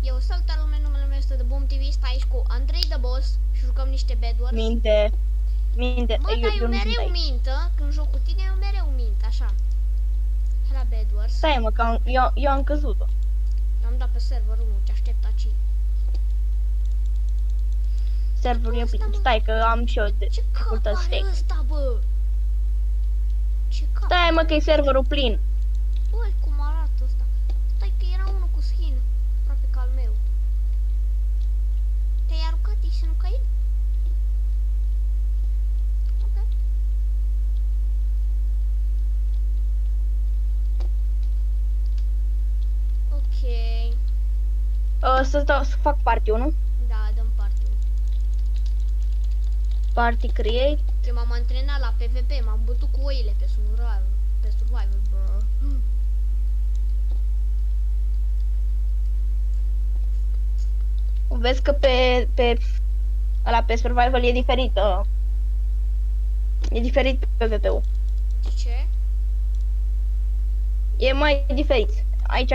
Eu salut lume, numele meu este The Boom TV, stai aici cu Andrei The Boss și jucăm niște Bed Wars. Minte. Mă, dar eu nu sunt mereu aici. mintă, când joc cu tine eu mereu mint, așa. Hai la Bed Wars. Stai mă, că eu am căzut-o. Eu am dat pe serverul 1, te aștept aici. Serverul e Ăsta, plin. mă. Stai că am și eu de Ce cap dificultăți are fake. ăsta, bă? Ce cap? Stai mă că e serverul plin. Băi, cum arată ăsta? Stai că era unul cu skin, aproape ca al meu. Te-ai aruncat, ești să nu cai? Ok. Ok. Să fac party 1. Da, dăm party. Party create. Eu m-am antrenat la PvP, m-am bătut cu oile pe survival, bro. Vezi că pe survival e diferit. E diferit PvP-ul. De ce? E mai diferit. Aici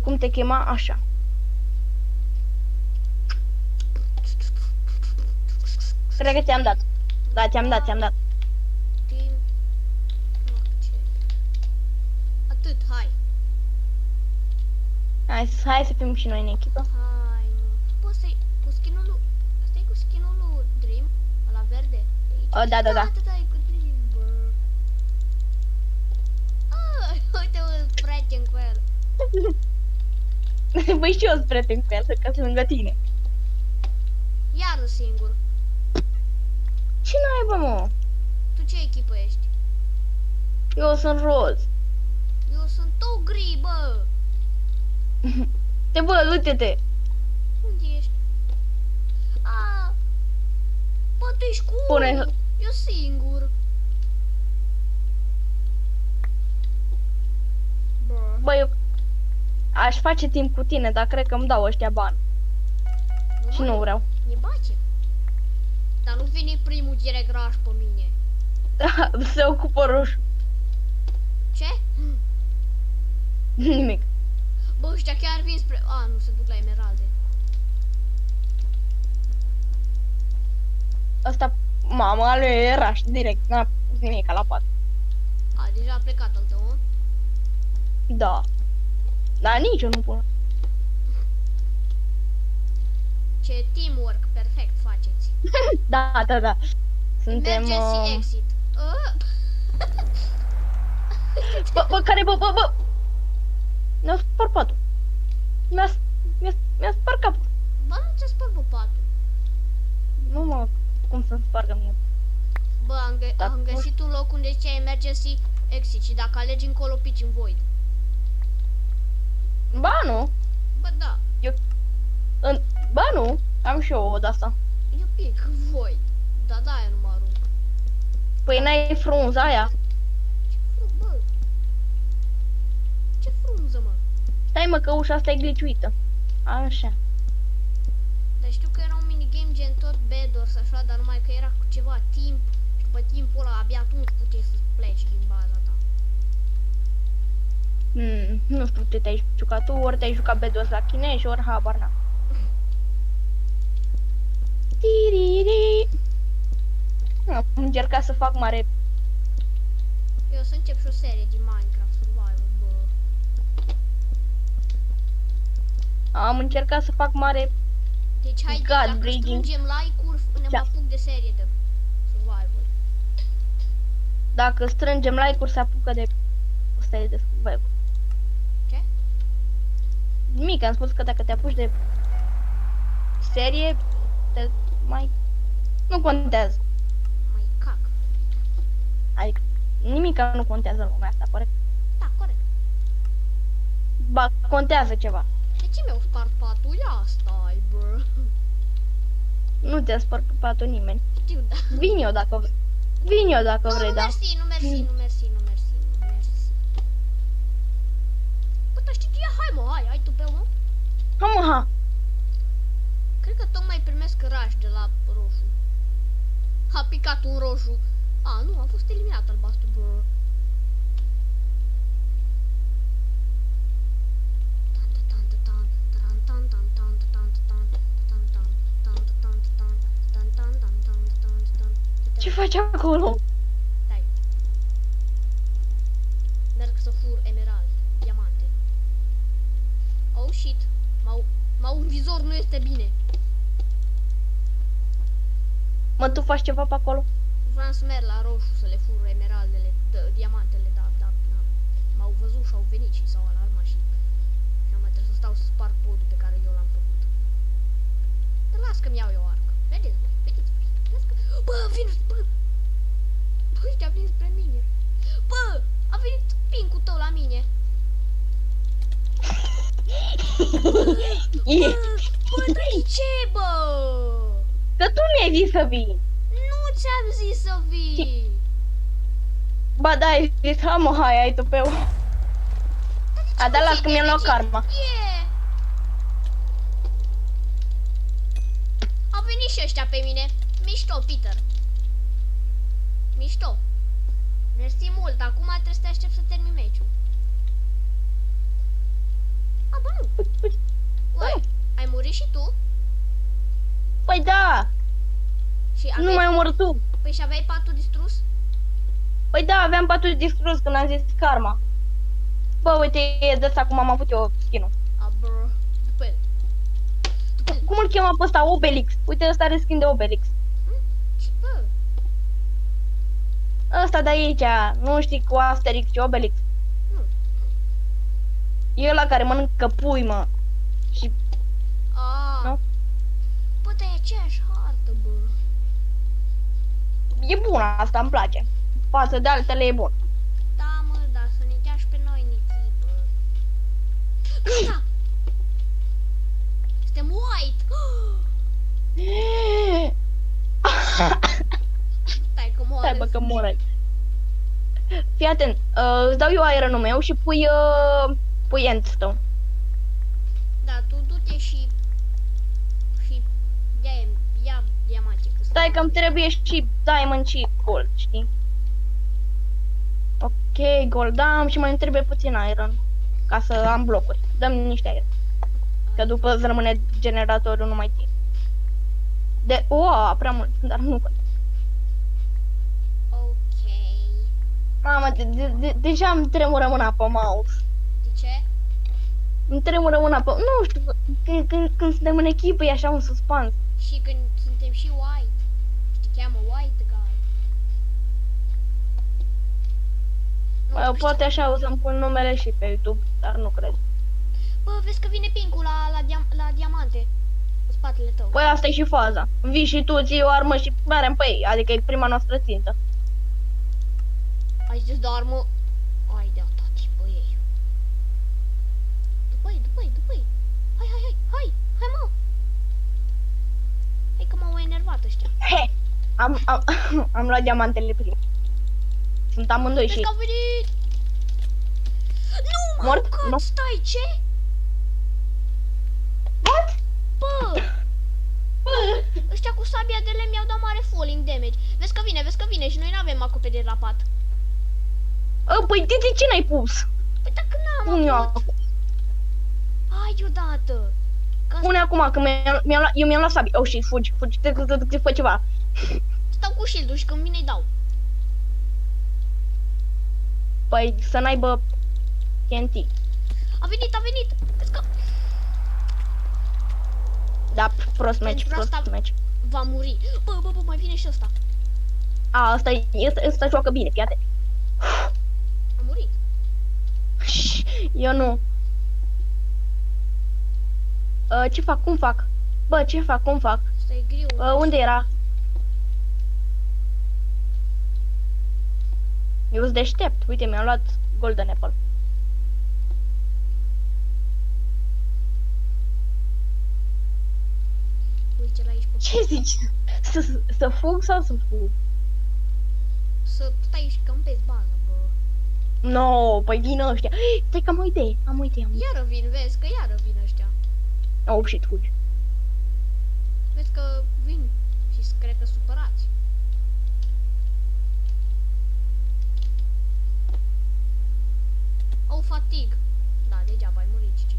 cum te chema? Așa. Cred că ți-am dat. Da, ți-am dat. Team. Atât, hai. Hai să fim și noi în echipă. Hai, mă. Bă, stai cu skin-ul lui... Stai cu skin-ul lui Dream, ăla verde. de aici. Da. Da, e cu Dream, bă. Uite-mă, prieten cu el. Băi, și eu sunt prieten cu el, ca să lângă tine. Iară singur. Ce naiba, mă? Tu ce echipă ești? Eu sunt roz. Eu sunt tot gri, bă. Te bă, uite-te. Unde ești? Bă, tu ești cu Pune- unul. Eu singur. Bă. Bă, eu aș face timp cu tine, dar cred că îmi dau ăștia bani. Și nu vreau. E bace. Dar nu vine primul direct raș pe mine. Da, se ocupă roșu. Ce? Nimic. Bă, ăștia chiar vin spre... nu, se duc la emeralde. Asta, mama lui era și direct, n-a pus nimic la pat. Deja a plecat al tău, mă? Da. Dar nici eu nu pun. Ce teamwork perfect faceți. Da. Suntem... Emergency exit. Bă, bă! Mi-a spart patul. Mi-a spart capul. Bă, nu ți-a spart, bă, patul. Nu mă, cum să-mi spargă mie. Bă, am găsit un loc unde zicea emergency exit și dacă alegi încolo pici în void. Ba, nu. Bă, da. Ba, nu. Am și eu o de-asta. Eu pic în void. Da, aia nu mă arunc. Păi n-ai frunza aia. Bă. Ce frunză, mă. Stai mă că ușa asta e glitchuită. Așa. Dar știu că era un minigame gen tot Bed Wars așa, dar numai că era cu ceva timp și după timpul ăla abia atunci puteai să pleci din baza ta. Nu știu ce te-ai jucat tu, ori te-ai jucat Bed Wars la chinezi, ori habar n-am. Tiriri. Am încercat să fac mare. Eu o să încep și o serie din Minecraft Survival, bă. Am încercat să fac mare. Deci hai, God, dacă bridging. strângem like-uri, ne Ce? apuc de serie de Survival. Dacă strângem like-uri se apucă de. Asta e de survival. Ce? Nimic, am spus că dacă te apuci de serie, te mai. Nu contează. Mai cac. Adică nimic nu contează în lumea asta, corect? Da, corect. Ba, contează ceva. De ce mi-au spart patul? Ia stai, bă. Nu te-a spart patul nimeni. Știu, da. Vin eu dacă vrei. Vin eu dacă vrei, Nu, da. mersi. Bă, dar știi tu, ia, hai tu pe mă. Ha. Cred că tocmai primesc raș de la roșu. A picat un roșu. Nu, a fost eliminat albastru, bro. faci acolo? Stai. Merg să fur emerald, diamante. Oh shit. Un vizor nu este bine. Mă, tu faci ceva pe acolo? Vreau să merg la roșu să le fur emeraldele, diamantele, dar m-au văzut și au venit și s-au alarmat și mai trebuie să stau să sparg podul pe care eu l-am făcut. Dar las că-mi iau eu arc. Vedeți voi, las că... Bă, bă! Bă, ăștia vin spre mine. Bă, a venit pincul tău la mine. Bă, de ce, bă? Că tu mi-ai zis să vii. Nu ți-am zis să vii. Ba da, ai zis, ha mă, hai, ai tupeu. A, da, las că mi-am luat karma. Yeah. Au venit și ăștia pe mine. Mișto, Peter. Mișto. Mersi mult, acum trebuie să te aștept să termin meciul. A, bă, nu. Uai, ai murit și tu? Păi da, Și nu mai omorât tu. Păi și aveai patul distrus? Păi da, aveam patul distrus când am zis karma. Bă, uite, e de asta cum am avut eu skin-ul. A, bro. După el. Cum îl cheamă pe ăsta? Obelix. Uite, ăsta are skin de Obelix. Ce, bă? Ăsta de aici, nu știi cu Asterix și Obelix? Nu. E ăla care mănâncă pui, mă. Și, A. nu? Bă, dar e aceeași hartă, bă. E bună asta, îmi place. Față de altele e bun. Da, mă, da, să ne dea și pe noi niții, bă. Gata! Suntem white! Stai că moare. Stai, bă, că mor. Fii atent, îți dau eu iron-ul meu și pui endstone. Da, tu du-te și ia diamante. Stai că îmi trebuie și diamond și gold, știi? Ok, gold am și mai îmi trebuie puțin iron. Ca să am blocuri. Dăm niște iron. Că după îți rămâne generatorul numai timp. Prea mult, dar nu contează. Ok. Mamă, deja îmi tremură mâna pe mouse. De ce? Îmi tremură mâna pe... Nu știu, când suntem în echipă e așa un suspans. Și când suntem și white. Și te cheamă white guy. Nu, Poate așa o să-mi pun numele și pe YouTube, dar nu cred. Bă, vezi că vine pincul la diamante. În spatele tău. Păi asta e și faza. Vii și tu, ții o armă și merem pe ei, adică e prima noastră țintă. Ai zis de armă. Ai de-a tati, bă, ei. După-i. Hai, mă. Hai că m-au enervat ăștia. He! Am luat diamantele prima. Sunt amândoi Vezi și... că au venit. Nu, Mort? mă, Nu. stai, ce? What? Bă, ăștia cu sabia de lemn mi-au dat mare falling damage. Vezi că vine și noi n-avem acoperire la pat. Păi de ce n-ai pus? Păi dacă n-am Pune avut. Hai deodată. Pune acum, că eu mi-am luat sabie. Oh, și fugi, te fă ceva. Stau cu shield-ul și când vine îi dau. Păi să n-aibă TNT. A venit. Vezi că Da, prost match. va muri. Bă, mai vine și ăsta. Ăsta joacă bine, fii atent. A murit. Eu nu. Ce fac? Cum fac? Bă, ce fac? Cum fac? Ăsta e griu. Unde era? Eu sunt deștept. Uite, mi-am luat Golden Apple. Uite la aici pe Ce zici? Să fug sau să fug? să stai și campezi baza, bă. No, păi vin ăștia. Stai că am o idee. Iară vin, vezi că iară vin ăștia. Oh, shit, fugi. Vezi că vin și cred că supărați. Oh, fatig. Da, degeaba ai murit, Gigi.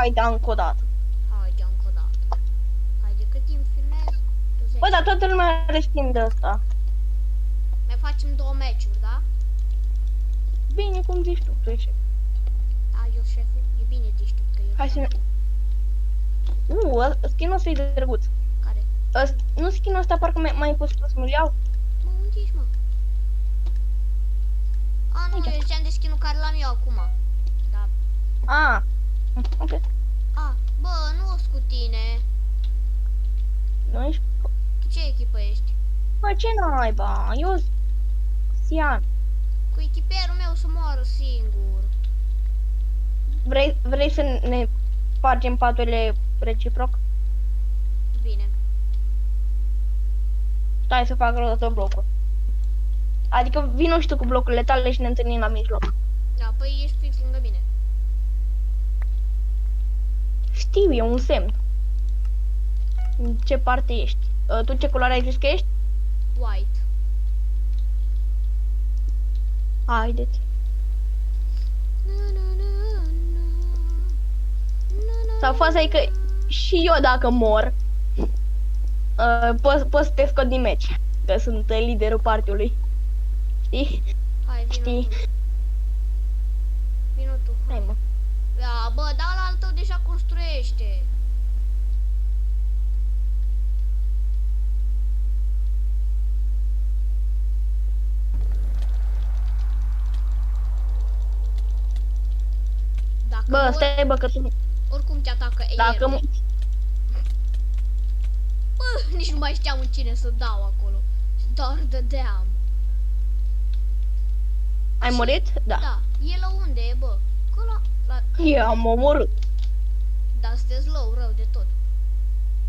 Haide încă o dată. Haide încă o dată. Haide, cât timp filmez? Bă, dar toată lumea are schimb de ăsta. Mai facem 2 meciuri, da? Bine, cum zici tu ești șef. Da, eu șeful. E bine de știut că eu Hai să ne... skin-ul ăsta e drăguț. Care? Nu skin-ul ăsta parcă mai pus să-mi iau? Mă, unde ești, mă? A, nu, eu ziceam de skin-ul care l-am eu acum. Da. Ah, ok. A, bă, nu o cu tine. Nu ești... Cu ce echipă ești? Bă, ce naiba? Eu... Sian. Cu echiperul meu să moară singur. Vrei să ne spargem paturile reciproc? Bine. Stai să fac rotă blocuri. Adică vino și tu cu blocurile tale și ne întâlnim la mijloc. Da, păi ești fix lângă mine. Știu, e un semn. În ce parte ești? Tu ce culoare ai zis că ești? White. Haideți. Sau faza e că și eu dacă mor, pot să te scot din meci. Că sunt liderul partiului. Știi? Hai, vino Știi? tu. Vino tu. Hai mă. Da, bă, da, la al tău deja construiește. Dacă Bă, mor, stai bă că tu... oricum te atacă Dacă aerul. Bă, nici nu mai știam în cine să dau acolo. Doar dădeam. ai murit? Da. Da, e la unde e, bă? Acolo, la... Eu am omorât. Dar sunteți low, rău de tot.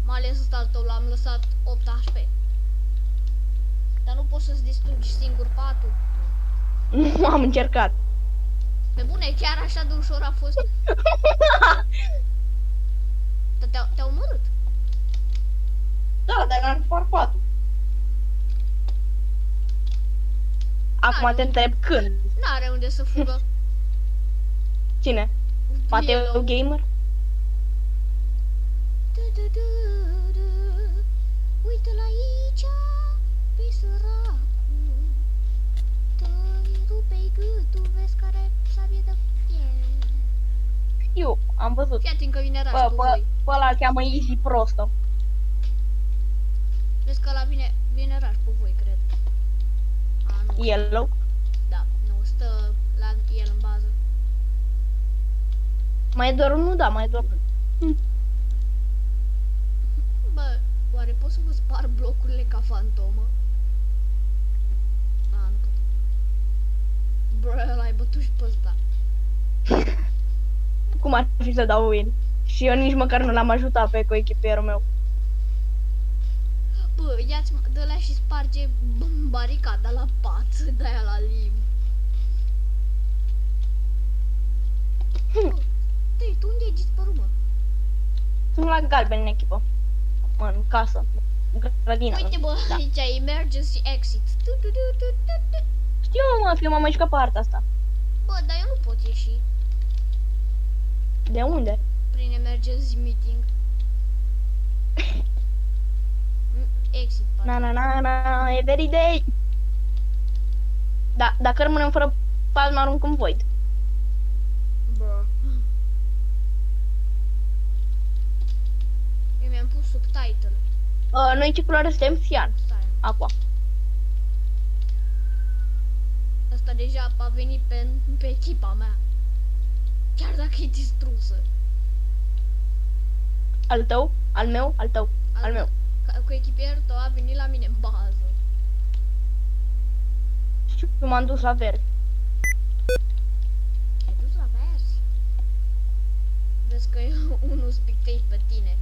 Mai ales ăsta al tău l-am lăsat 8 HP. Dar nu poți să-ți distrugi singur patul. Nu am încercat. Pe bune, chiar așa de ușor a fost. Dar te-au omorât. Da, dar l-am farfat. Acum te întreb când. N-are unde să fugă. Cine? Poate El. eu gamer? Uite-l aici, pe săracul. Te-i rupei gâtul, vezi care sabie de fier. Eu, am văzut. Fii atent că vine raș Bă, pe voi. pe ăla îl cheamă Easy Prostă. Vezi că ăla vine raș pe voi, cred. A, nu. Yellow. Da, nu, stă la el în bază. Mai e doar unul, da, mai e doar unul. Bă, oare pot să vă spar blocurile ca fantomă? A, nu pot. Bă, l-ai bătut și pe ăsta. Cum ar fi să dau win? Și eu nici măcar nu l-am ajutat pe coechipierul meu. Bă, ia-ți dă-lea și sparge baricada la pat, de-aia la lim. Bă, Tei, tu unde ai dispărut, mă? Sunt la galben în echipă. În casă. Grădina. Uite, bă, Da. aici e emergency exit. Știu, mă, că eu m-am mai jucat pe harta asta. Bă, dar eu nu pot ieși De unde? prin emergency meeting. Exit, Na, parcă. na, na, na, every day. Da, dacă rămânem fără pas, mă arunc în void. Bă. Eu mi-am pus subtitle. Noi ce culoare suntem? Cian. Stai. Aqua. Asta deja a venit pe echipa mea. Chiar dacă e distrusă. Al tău? Al meu? Al tău? Al meu. Cu echipierul tău a venit la mine în bază. Și eu m-am dus la verde. Ai dus la verzi? Vezi că eu unul spictei pe tine.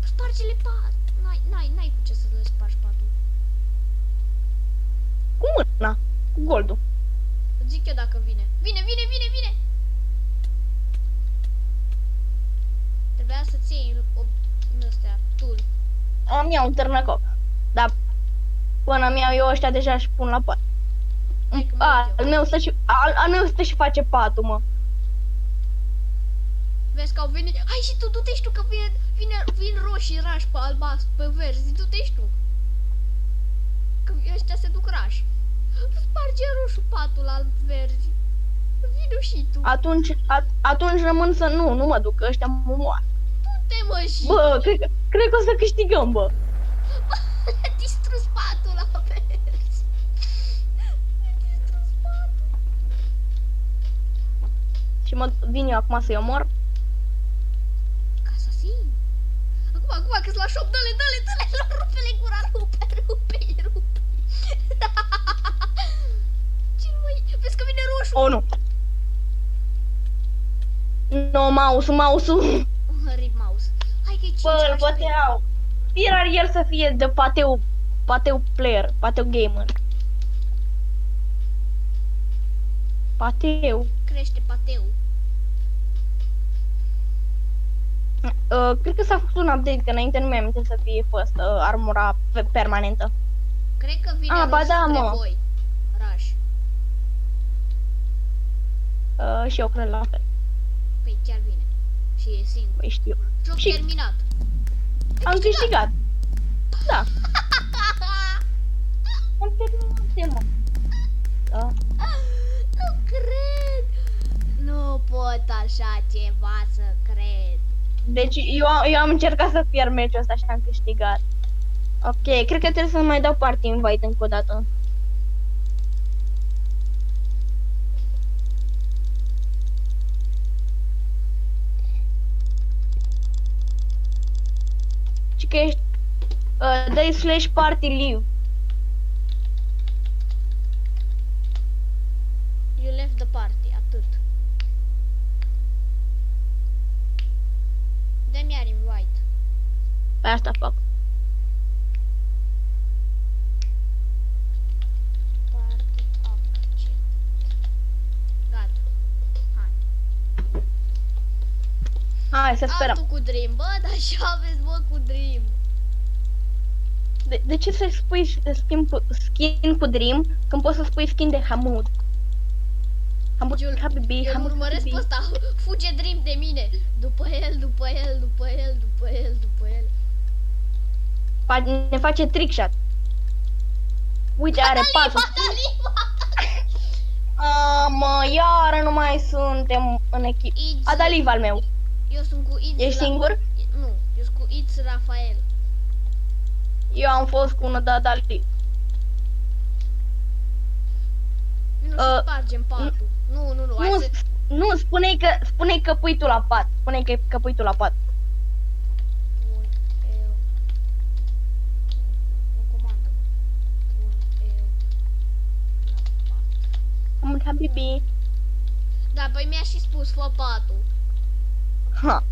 Sparge-le pat! N-ai cu ce să le spargi patul. Cu mâna. Cu goldul. Îți zic eu dacă vine. Vine! Trebuia să-ți iei ăstea, tool. Am iau un târnăcop. Dar până mi-au eu ăștia deja și pun la pat. Hai că mă uit eu. Al meu stă și face patul, mă. Vezi că au venit. Hai și tu, du-te și tu, că vin roșii rași pe albastru, pe verzi, du-te și tu. Că ăștia se duc rași. Sparge roșu patul alb verzi. Vino și tu. Atunci rămân să nu mă duc, că ăștia mă moară. Du-te, mă, și... Bă, cred că o să câștigăm, bă. Le-a distrus patul la verzi. Le-a distrus patul. Și vin eu acum să-i omor. Ca asasin. Acum, că-s la shop, dă-le, rupe-le gura, rupe. Ce-l mai... Vezi că vine roșu. Oh, nu. No, mouse-ul. Rip mouse. Hai că-i 5 Bă, îl HP. băteau. Iar el să fie de pateu player, pateu gamer. Pateu. Crește pateu. Cred că s-a făcut un update, că înainte nu mi-am amintesc să fie fost armura permanentă. Cred că vine ba roșu da, spre mă. voi. Raș. Și eu cred la fel. Păi chiar vine. Și e singur. Păi știu. Joc Și terminat. am câștigat. Da. Am terminat, mă. Da. Nu cred. Nu pot așa ceva să cred. Deci eu am încercat să pierd meciul ăsta și am câștigat. Ok, cred că trebuie să mai dau party invite încă o dată. Și că ești... dă-i slash party live. You left the party, atât. Dă-mi iar invite. Pe asta fac. Party accept. Gata. Hai. Hai să sperăm. Altul cu Dream. Bă, dar așa aveți, bă, cu Dream. De ce să spui skin cu Dream când poți să spui skin de Hamud? Hamud, Habibi, Eu Hamud, urmăresc Habibi. pe ăsta. Fuge Dream de mine. După el. Ne face trickshot. Uite, are pasul. Mă, iară nu mai suntem în echipă. A dat live al meu. Eu sunt cu Itz. Ești singur? Nu, eu sunt cu Itz Rafael. Eu am fost cu unul de a dat live. Nu se spargem patul. Nu, hai să... Nu, spune-i că pui tu la pat. Spune-i că pui tu la pat. Pun eu... Nu comandă-mă. Pun eu... La pat. Hamud, Habibi. Da, păi mi-a și spus, fă patul. Ha.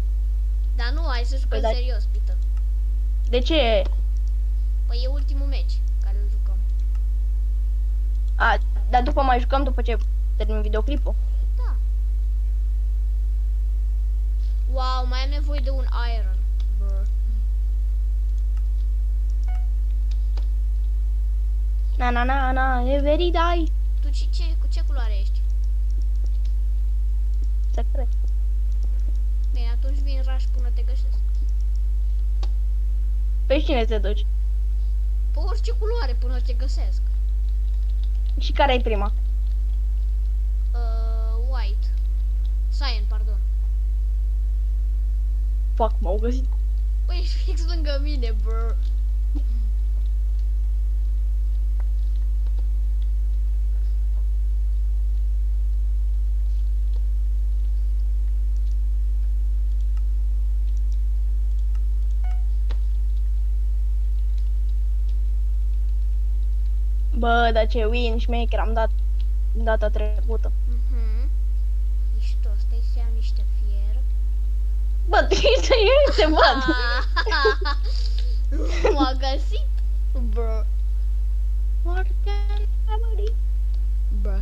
Dar nu, hai să jucăm Păi, da. serios, Peter. De ce? Păi e ultimul meci care îl jucăm. Dar după mai jucăm după ce termin videoclipul. Da. Wow, mai am nevoie de un iron. Brr. Na, every die. Tu cu ce culoare ești? Secret. Bine, atunci vin raș până te găsesc. Pe cine te duci? Pe orice culoare până te găsesc. Și care e prima? White. Cyan, pardon. Fuck, m-au găsit. Păi ești fix lângă mine, bro. Bă, dar ce win șmecher am dat data trecută. Mișto, stai să iau niște fier. Bă, trebuie să iei, te văd. M-a găsit. Bro. Morgan Family. Bro.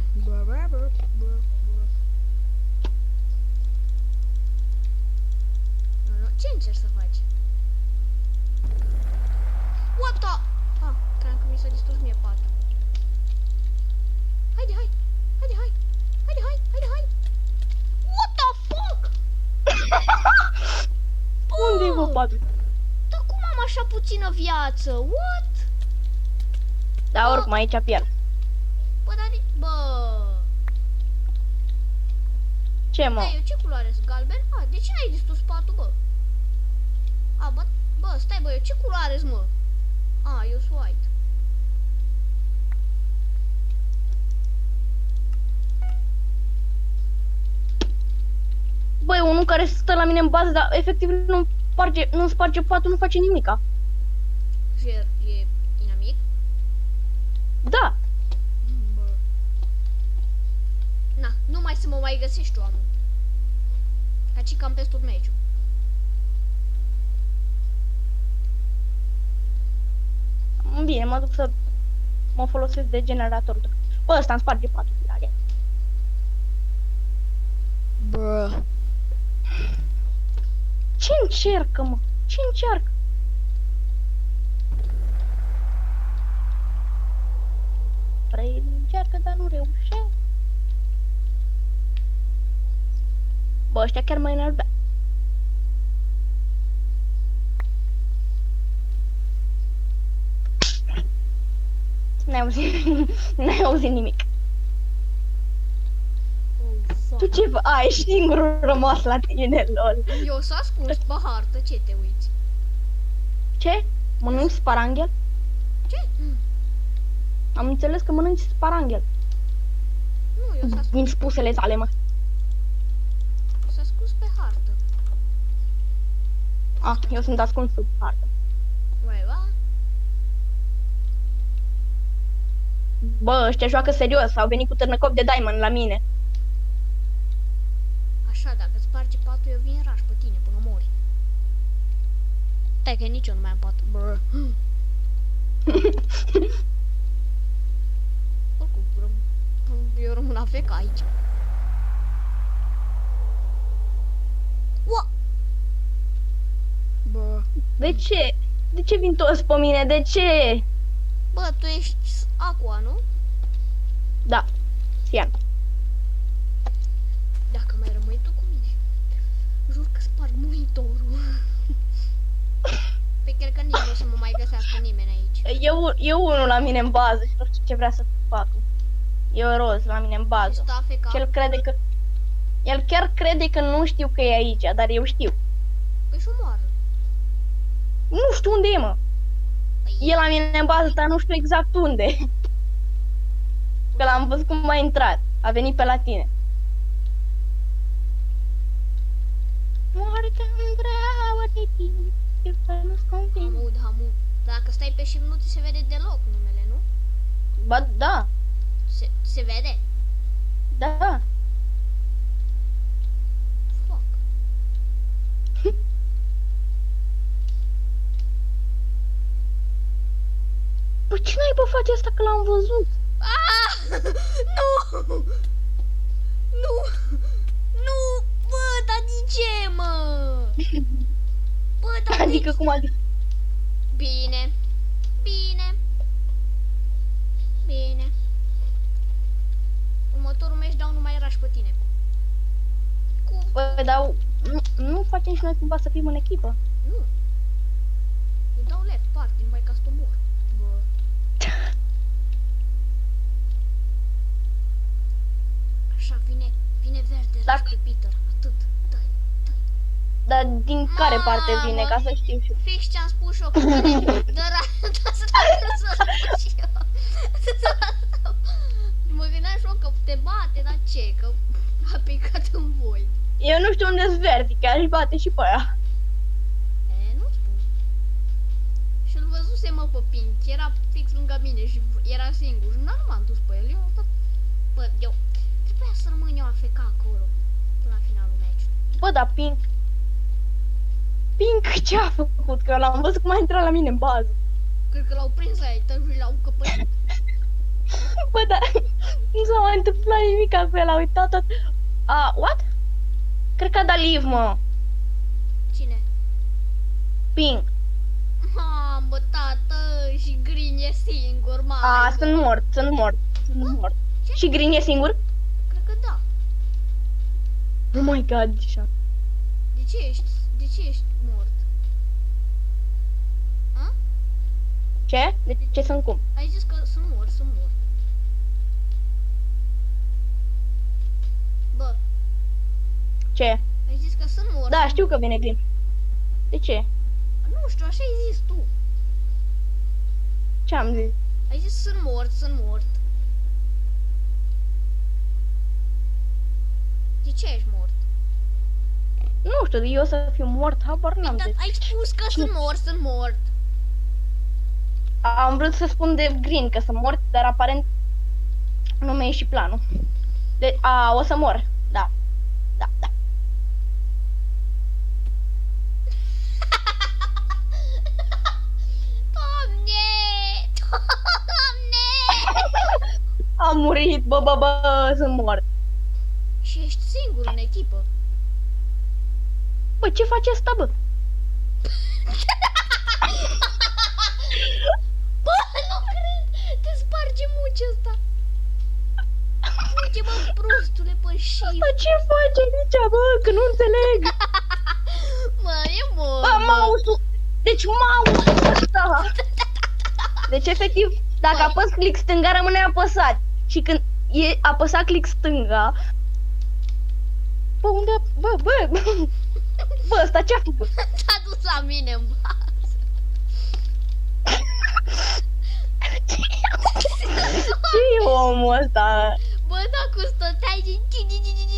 Nu, ce încerci să faci? What the... Ah, cream că mi s-a distrus mie patul. Haide, hai! Haide, hai! Haide, hai! Haide, hai! What the fuck? Unde-i bă patul? Dar cum am așa puțină viață? What? Da, oricum aici pierd. Bă, dar bă... Ce mă? Da, eu ce culoare sunt? Galben? A, de ce n-ai distrus patul, bă? A, bă, stai, bă, eu ce culoare sunt, mă? A, eu sunt white. Băi, unul care stă la mine în bază, dar efectiv nu sparge patul, nu face nimica. Și e inamic? Da. Bă. Na, numai să mă mai găsești tu, amul. Caci cam pe tot meciul. Bine, mă duc să mă folosesc de generator. Bă, ăsta îmi sparge patul. Bă. Ce încercă, mă? Ce încearcă? Vrei încearcă, dar nu reușește. Bă, ăștia chiar mă enervează. N-ai auzit nimic. Oh, fuck. Tu ce ai singurul rămas la tine, lol. Eu s-a ascuns pe hartă, ce te uiți? Ce? Mănânci sparanghel? Ce? Am înțeles că mănânci sparanghel. Nu, eu s-a ascuns, Din spusele tale, mă. s-a ascuns pe hartă. Ah, eu sunt ascuns sub hartă. Uai, ba? Bă, ăștia joacă serios, au venit cu târnăcop de diamond la mine. Așa, dacă sparge patul, eu vin raș pe tine până mori. Stai că nici eu nu mai am pat. Brr. Oricum, eu rămân afec aici. Ua! Bă. De ce? De ce vin toți pe mine? De ce? Bă, tu ești Aqua, nu? Da, Sian. Dacă mai rămâi tu cu mine, jur că sparg monitorul. Pe cred că nici nu o să mă mai găsească nimeni aici. E unul la mine în bază și nu știu ce vrea să facă. E roz la mine în bază. Stă afecat. Și el chiar crede că nu știu că e aici, dar eu știu. Păi și omoară. Nu știu unde e, mă. Păi E la mine în bază, dar nu știu exact unde. Că l-am văzut cum a intrat. A venit pe la tine. Moarte în breaua de tine, eu să nu-ți convin. Hamud. Dacă stai pe shift nu ți se vede deloc numele, nu? Ba, da, Se vede? da. Fuck. Păi ce naiba face asta că l-am văzut? Ah! Nu! Nu! Nu! Bă, dar de ce, mă? Bă, dar de Adică cum adică? Bine. Următorul meci dau numai raș pe tine. Cu... Bă, dar nu facem și noi cumva să fim în echipă? Nu. Îi dau left party numai ca să te mor. Bă. Așa, vine verde raș pe Peter. Atât. Dai. Dar din care parte Mamă. vine, ca să știu și eu. Fix ce-am spus și eu, că vine de să dau și eu. Mă gândeam și eu că te bate, dar ce? Că a picat în voi. Eu nu știu unde-s verzi, chiar își bate și pe aia. Nu spun. Și-l văzuse, mă, pe Pink, era fix lângă mine și era singur. Nu m-am dus pe el, eu trebuia să rămân eu afecat acolo până la finalul meciului. Bă, dar Pink ce a făcut? Că l-am văzut cum a intrat la mine în bază. Cred că l-au prins aici și l-au căpățit. Bă, dar nu s-a mai întâmplat nimic cu el, a uitat tot. What? Cred că a dat leave, mă. Cine? Pink. Bă, tată, și Green e singur, mai. Sunt mort. Ce Și Green e singur? Cred că da. Oh my god, așa. De ce ești mort? A? Ce? De ce sunt cum? Ai zis că sunt mort. Bă, Ce? ai zis că sunt mort. Da, știu că vine Green. De ce? Nu știu, așa ai zis tu. Ce am zis? Ai zis sunt mort. De ce ești mort? Nu știu, eu să fiu mort, habar n-am Dar zis. ai spus că sunt mort. Am vrut să spun de Green că sunt mort, dar aparent nu mi-a ieșit planul. O să mor. Da. Doamne! Am murit, bă, sunt mort. Și ești singur în echipă. Bă, ce face asta, bă? Bă, nu cred! Te sparge muci ăsta! Uite, mă, prostule, bă, și... Bă, ce face aici, bă? Că nu înțeleg. Mă, e mort, Bă, mouse-ul. Deci mouse-ul ăsta. Deci, efectiv, dacă apăs click stânga, rămâne apăsat. Și când e apăsat click stânga... Bă, unde... Bă, ăsta ce-a făcut? S-a dus la mine în bază. Ce e omul ăsta? Bă, dacă stăteai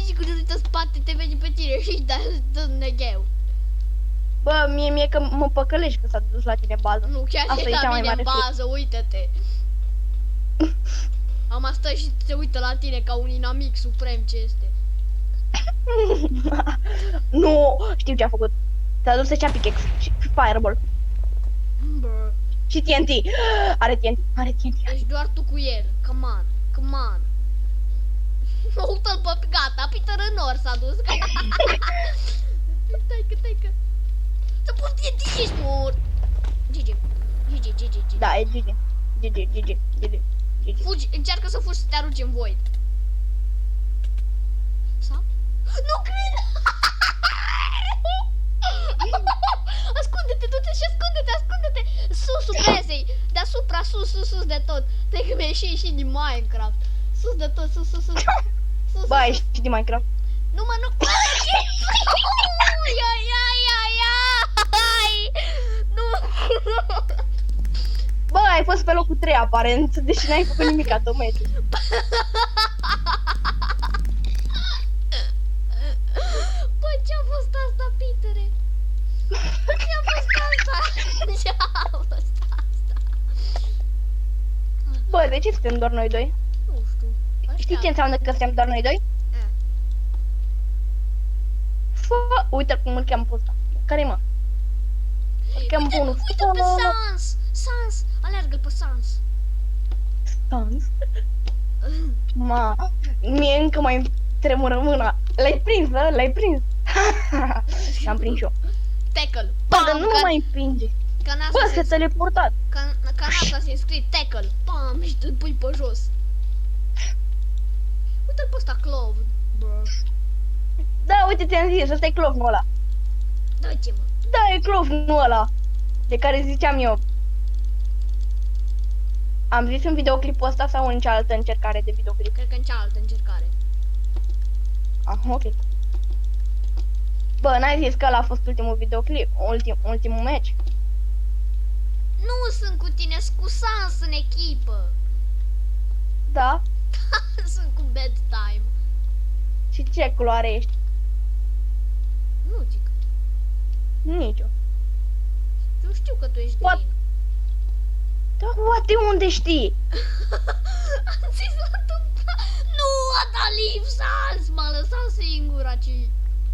și când uite spate, te vede pe tine și dă negheu. Bă, mie că mă păcălești că s-a dus la tine bază. Nu, chiar Asta e e cea la mai mine în mare bază, uite-te. Am stă și se uită la tine ca un inamic suprem ce este. Nu, știu ce a făcut. S-a dus să cea pickaxe și fireball. Bă, Și TNT. Are TNT. ești doar tu cu el. Come on. Uite-l pe gata, Peter în nor s-a dus. Stai că. Să pun TNT și ești mort. GG. Da, e GG. Fugi, încearcă să fugi să te arunci în void. Sau? Nu cred! Ascunde-te, du-te și ascunde-te! Susul presei, deasupra, sus de tot. Te că mi-ai ieșit din Minecraft. Sus de tot, sus. Bă, ești din Minecraft. Nu. Nu! Bă, ai fost pe locul 3 aparent, deși n-ai făcut nimic atometul. Bă, ce-a fost asta, Petere? Ce-a fost asta? Bă, de ce suntem doar noi doi? Nu știu. Știi ce înseamnă că suntem doar noi doi? Uite cum îl cheamă pe ăsta. Care-i, mă? Îl cheamă pe unul. Uite pe Sans! Aleargă-l pe Sans! Sans? Mie încă mai tremură mâna. L-ai prins, da? L-ai prins? L-am prins și eu. Tackle! Bă, dar nu mă mai împinge. Bă, s-a teleportat. Ca în Assassin's Creed, tackle! Pam! Și te pui pe jos. Uite-l pe ăsta, Clove. Bă. Da, uite, ți-am zis, ăsta e clovnul ăla. Dă-te, mă. Da, e clovnul ăla. De care ziceam eu. Am zis în videoclipul ăsta sau în cealaltă încercare de videoclip? Cred că în cealaltă încercare. Ah, ok. Bă, n-ai zis că ăla a fost ultimul videoclip, ultimul match? Nu sunt cu tine, sunt cu Sans în echipă. Da? Sunt cu bedtime. Și ce culoare ești? Nu zic. Nicio. Eu știu că tu ești What? green. Da, de unde știi? Am zis la tâmpla. Nu, a dat live Sans, m-a lăsat singur aici.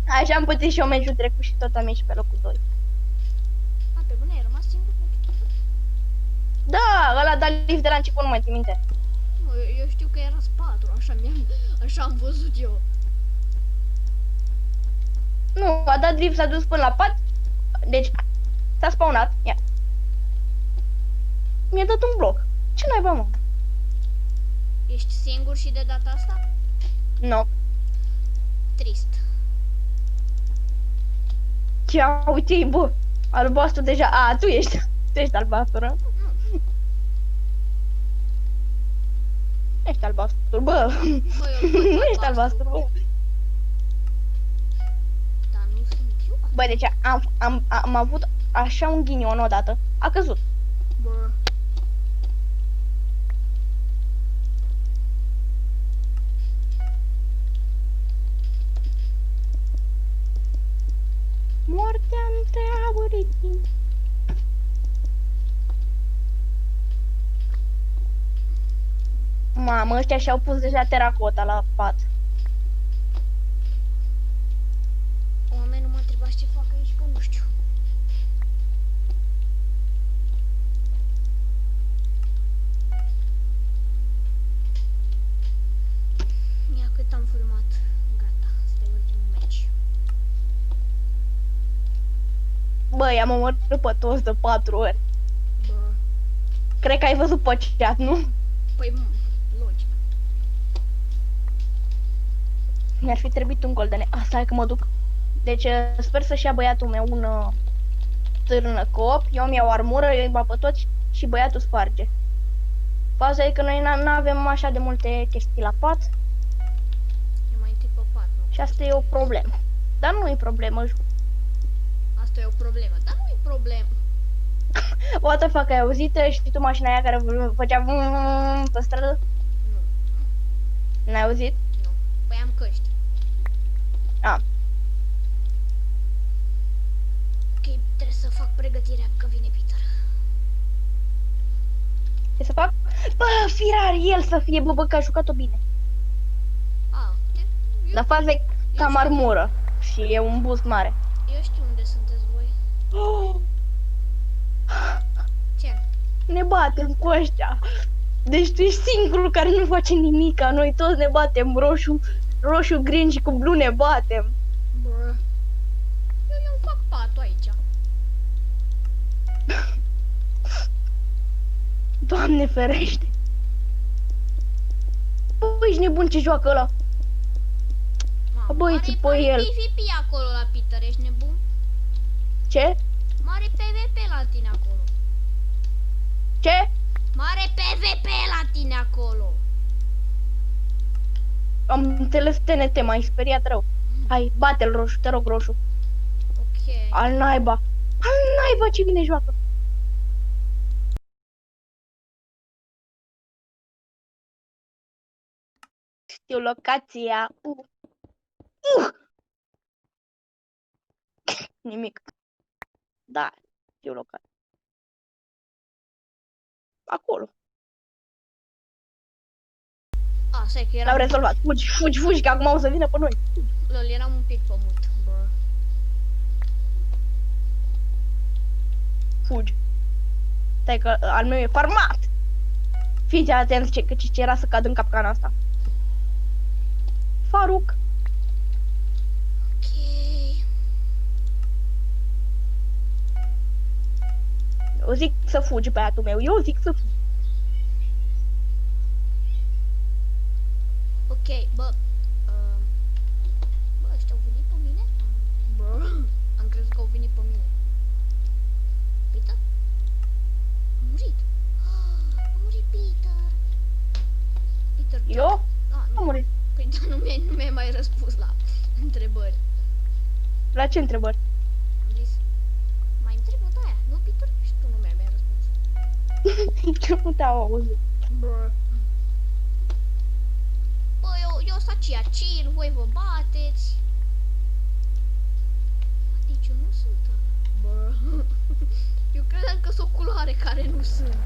Așa am pățit și eu meciul trecut și tot am ieșit pe locul 2. A, pe bune, ai rămas singur pentru tot? Da, ăla a dat lift de la început, nu mai țin minte. Nu, eu știu că era 4, așa am văzut eu. Nu, a dat lift, s-a dus până la 4. Deci, s-a spawnat, ia. Mi-a dat un bloc. Ce naiba, mă? Ești singur și de data asta? No. Trist. Ce uite, bă, albastru deja. A, tu ești albastru, nu? Nu. Ești albastru, bă. Bă, eu Nu ești albastru, bă. Dar nu sunt eu. Bă, deci am avut așa un ghinion odată. A căzut. Bă. Moartea întreabă de timp. Mamă, ăștia și-au pus deja teracota la pat. Oamenii nu mă întrebați ce fac aici, că nu știu. Ia cât am filmat. Gata, asta e ultimul meci. Bă, i-am omorât pe toți de 4 ori. Bă. Cred că ai văzut pe chat, nu? Păi, logic. Mi-ar fi trebuit un golden. Asta e că mă duc. Deci sper să-și ia băiatul meu un târnă cop. Eu mi iau armură, îi bat pe toți și băiatul sparge. Faza e că noi nu avem așa de multe chestii la pat E mai întâi pe pat, nu? și asta e o problemă. Dar nu e problemă. Asta e o problemă, dar nu e problemă. What the fuck, ai auzit? Știi tu mașina aia care făcea pe stradă? Nu, N-ai auzit? nu. Păi am căști. A. Ok, trebuie să fac pregătirea că vine Peter. Ce să fac? Bă, firar el să fie, bă, că a jucat-o bine. A, eu, Dar faza e cam știu. armură și e un boost mare. eu știu unde sunteți voi. Ce? Ne batem cu ăștia. Deci tu ești singurul care nu face nimic. Noi toți ne batem roșu, green și cu blue ne batem. Bă. Eu fac patul aici. Doamne ferește. Bă, ești nebun ce joacă ăla. Mamă, Băi, mare, țipă mare el. PvP acolo la Peter, ești nebun? Ce? Mare PvP la tine acolo. Ce? Mare PvP la tine acolo. Am înțeles TNT, m-ai speriat rău. Hai, bate-l roșu, te rog roșu. Ok. Al naiba. Al naiba ce bine joacă. Știu locația. Nimic. Da, știu locația. Acolo. A, stai că L-au eram, rezolvat. Fugi, că acum o să vină pe noi. lol, eram un pic pe mut. Bă. Fugi. Stai că al meu e farmat. Fiți atenți ce era să cad în capcana asta. Faruc. Ok. Eu zic să fugi, băiatul meu. Eu zic să fugi. Ok, bă. Bă, ăștia au venit pe mine? Bă. Am crezut că au venit pe mine. Peter? A murit. A murit Peter. Peter, Eu? A, Am nu. murit. Păi da, nu mi-ai mai răspuns la întrebări. La ce întrebări? Am zis, mai întreb o aia, nu, Peter? Și tu nu mi-ai mai răspuns. Nu te-au auzit. Bă. Bă, eu sunt aceea chill, voi vă bateți. Deci eu nu sunt ăla. Bă. Eu credeam că sunt o culoare care nu sunt.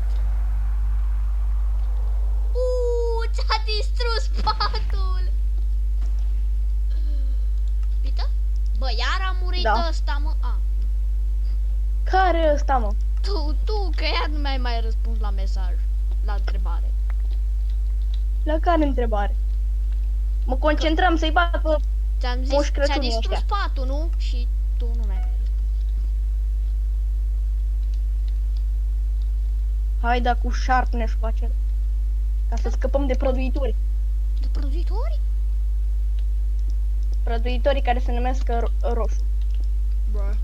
Ți-a distrus patul! Peter? Bă, iar a murit Da. ăsta, mă. A, Care e ăsta, mă? tu, că iar nu mi-ai mai răspuns la mesaj, la întrebare. La care întrebare? Mă concentram să-i bat pe... Ți-am Moș zis, ți-a Crăciunii distrus ăștia. patul, nu? Și tu nu mi-ai mai răspuns. Hai, da, cu sharpness face. Ca să scăpăm de prăduitori. De prăduitori? Prăduitorii care se numesc roșu. Bă!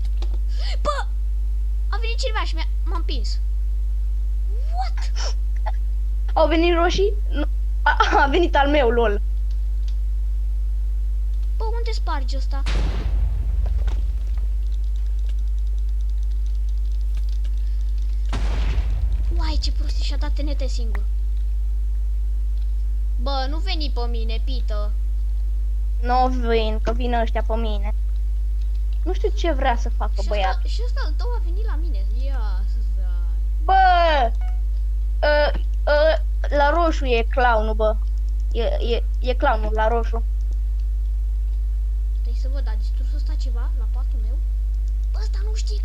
A venit cineva și m-a împins. What? Au venit roșii? Nu. A venit al meu, lol. Bă, unde spargi ăsta? Uai, ce prostie, și-a dat TNT singur. Bă, nu veni pe mine, pită. Nu vin, că vin ăștia pe mine. Nu știu ce vrea să facă băiatul. Și ăsta al tău a venit la mine. Ia să zai. Bă! La roșu e clownul, bă. E clownul la roșu. Stai să văd, a distrus ăsta ceva la patul meu? Bă, ăsta nu știe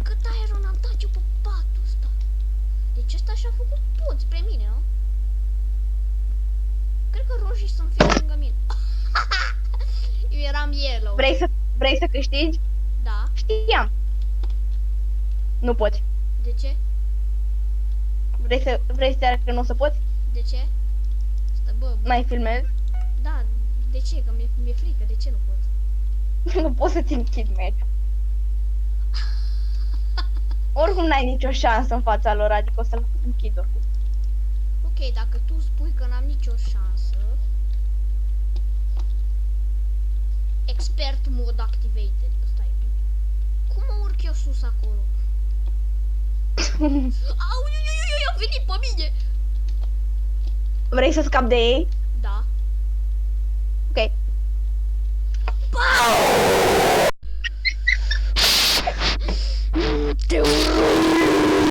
cât aeron am dat eu pe patul ăsta. Deci ăsta și-a făcut pod spre mine, nu? Cred că roșii să-mi fie lângă mine. Eu eram yellow. Vrei să câștigi? Da. Știam. Nu poți. De ce? Vrei să arăt că nu o să poți? De ce? Stă, bă, Mai filmez? da, de ce? Că mi-e frică, de ce nu pot? Nu pot să-ți închid meciul. Oricum n-ai nicio șansă în fața lor, adică o să-l închid oricum. Ok, dacă tu spui că n-am nicio șansă. Expert mode activated. Ăsta e. Cum mă urc eu sus acolo? Au, a venit pe mine! Vrei să scapi de ei? Da. Ok. Te